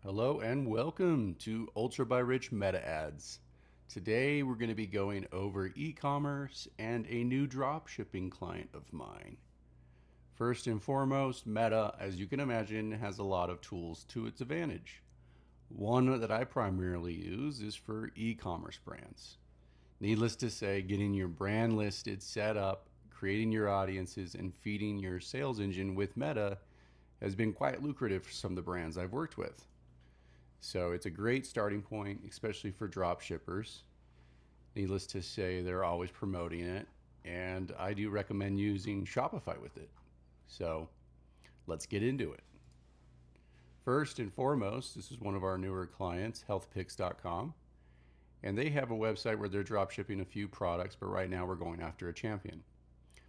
Hello and welcome to Ultra by Rich Meta Ads. Today we're going to be going over e-commerce and a new drop shipping client of mine. First and foremost, Meta, as you can imagine, has a lot of tools to its advantage. One that I primarily use is for e-commerce brands. Needless to say, getting your brand listed, set up, creating your audiences, and feeding your sales engine with Meta has been quite lucrative for some of the brands I've worked with. So it's a great starting point, especially for drop shippers. Needless to say, they're always promoting it, and I do recommend using Shopify with it. So let's get into it. First and foremost, this is one of our newer clients, healthpicks.com, and they have a website where they're drop shipping a few products, but right now we're going after a champion.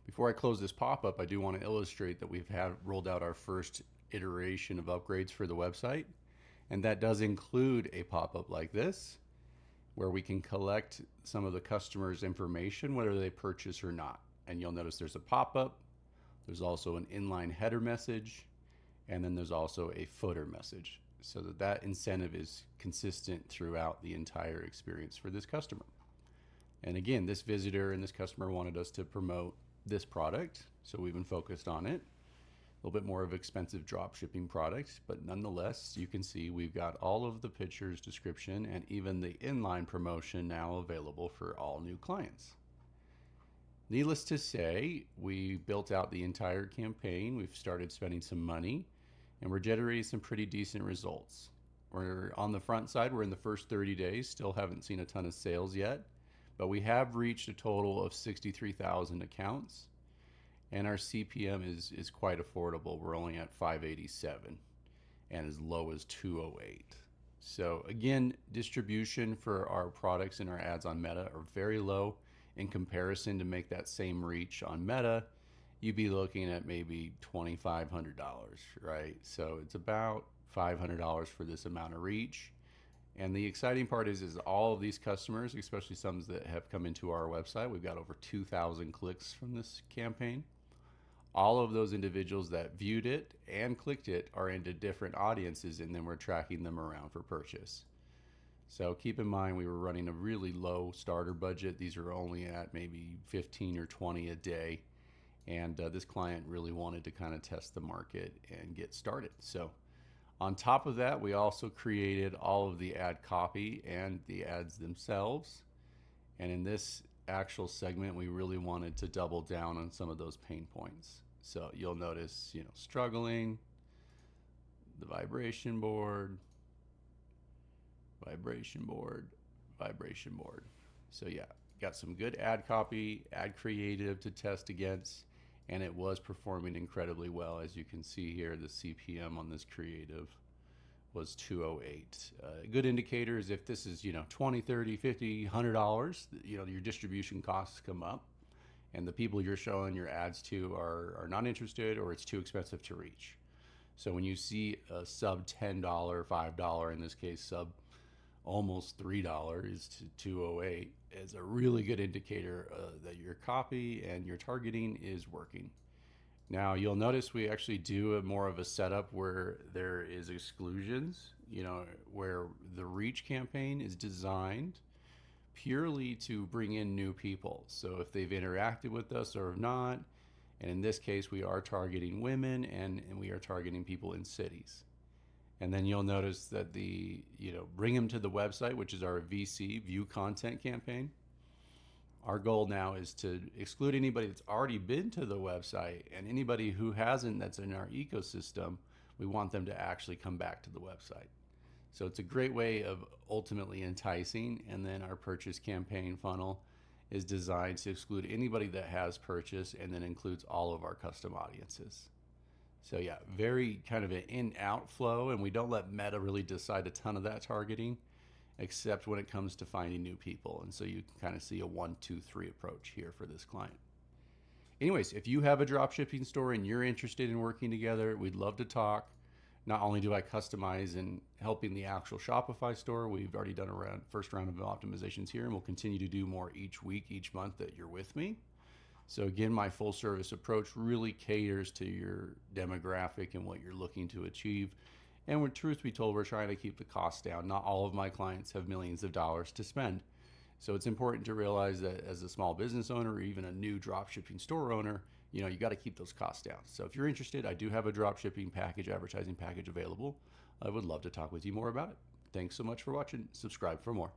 Before I close this pop-up, I do want to illustrate that we've rolled out our first iteration of upgrades for the website. And that does include a pop-up like this, where we can collect some of the customer's information, whether they purchase or not. And you'll notice there's a pop-up, there's also an inline header message, and then there's also a footer message, so that incentive is consistent throughout the entire experience for this customer. And again, this visitor and this customer wanted us to promote this product, so we've been focused on it. A little bit more of expensive drop shipping products, but nonetheless, you can see we've got all of the pictures, description, and even the inline promotion now available for all new clients. Needless to say, we built out the entire campaign. We've started spending some money, and we're generating some pretty decent results. We're on the front side, we're in the first 30 days, still haven't seen a ton of sales yet, but we have reached a total of 63,000 accounts. And our CPM is quite affordable. We're only at 587 and as low as 208. So again, distribution for our products and our ads on Meta are very low in comparison. To make that same reach on Meta, you'd be looking at maybe $2,500, right? So it's about $500 for this amount of reach. And the exciting part is all of these customers, especially some that have come into our website, we've got over 2,000 clicks from this campaign. All of those individuals that viewed it and clicked it are into different audiences, and then we're tracking them around for purchase. So keep in mind, we were running a really low starter budget. These are only at maybe 15 or 20 a day. And this client really wanted to kind of test the market and get started. So on top of that, we also created all of the ad copy and the ads themselves. And in this actual segment, we really wanted to double down on some of those pain points. So you'll notice, struggling, the vibration board, vibration board, vibration board. So yeah, got some good ad copy, ad creative to test against, and it was performing incredibly well. As you can see here, the CPM on this creative was 208. A good indicator is if this is, $20, $30, $50, $100, your distribution costs come up, and the people you're showing your ads to are not interested, or it's too expensive to reach. So when you see a sub $10, $5, in this case, sub almost $3 to 208, is a really good indicator that your copy and your targeting is working. Now you'll notice we actually do more of a setup where there is exclusions, where the reach campaign is designed purely to bring in new people. So if they've interacted with us or not, and in this case we are targeting women and we are targeting people in cities. And then you'll notice that the, bring them to the website, which is our VC, view content campaign. Our goal now is to exclude anybody that's already been to the website, and anybody who hasn't that's in our ecosystem, we want them to actually come back to the website. So it's a great way of ultimately enticing. And then our purchase campaign funnel is designed to exclude anybody that has purchased, and then includes all of our custom audiences. So yeah, very kind of an in-out flow, and we don't let Meta really decide a ton of that targeting, except when it comes to finding new people. And so you can kind of see a 1, 2, 3 approach here for this client. Anyways, if you have a drop shipping store and you're interested in working together, we'd love to talk. Not only do I customize and helping the actual Shopify store, we've already done a first round of optimizations here, and we'll continue to do more each week, each month that you're with me. So again, my full service approach really caters to your demographic and what you're looking to achieve. And with truth be told, we're trying to keep the costs down. Not all of my clients have millions of dollars to spend. So it's important to realize that as a small business owner or even a new dropshipping store owner, you got to keep those costs down. So if you're interested, I do have a dropshipping package, advertising package available. I would love to talk with you more about it. Thanks so much for watching. Subscribe for more.